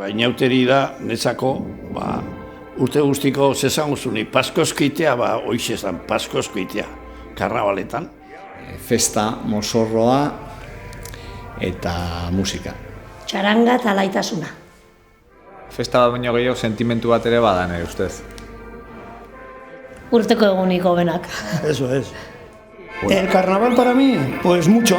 Inauteri da, netzako, urte guztiko zezaguzuni, paskoskitea, hoiz ezan, paskoskitea, karnabaletan. Festa, mozorroa eta musika. Txaranga eta laitasuna. Festa bat baino gehiago sentimentu bat ere badan, ustez. Urteko eguniko benak. Eso es. El carnaval para mí, pues mucho.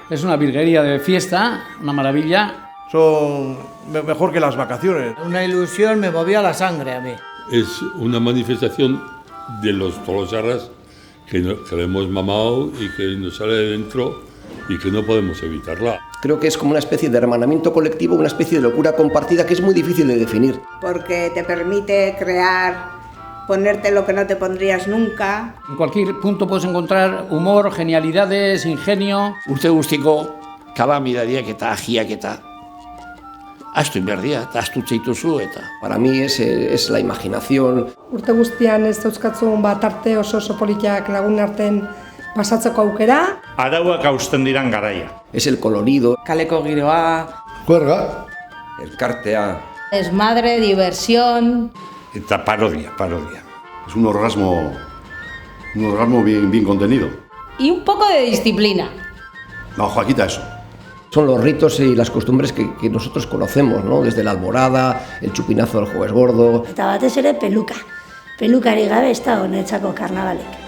Es una virguería de fiesta, una maravilla. Son mejor que las vacaciones. Una ilusión, me movía la sangre a mí. Es una manifestación de los tolosarras que lo hemos mamado y que nos sale de dentro y que no podemos evitarla. Creo que es como una especie de hermanamiento colectivo, una especie de locura compartida que es muy difícil de definir. Porque te permite crear, ponerte lo que no te pondrías nunca. En cualquier punto puedes encontrar humor, genialidades, ingenio. Urte guztiko kalamidadiak eta agiak eta astu inberdia, eta astutze dituzu eta. Para mí es la imaginación. Urte guztian ez dauzkatzun arte oso politak lagun arten pasatzeko aukera. Arauak hausten diran garaia. Es el colorido. Kaleko giroa. Juerga. Elkartea. Desmadre, diversión. Eta parodia. Es un orgasmo bien contenido. Y un poco de disciplina. No, Joaquita, eso. Son los ritos y las costumbres que nosotros conocemos, ¿no? Desde la alborada, el chupinazo del jueves gordo. Eta batez ere peluka. Pelukari gabe ez dago netzako karnabalek.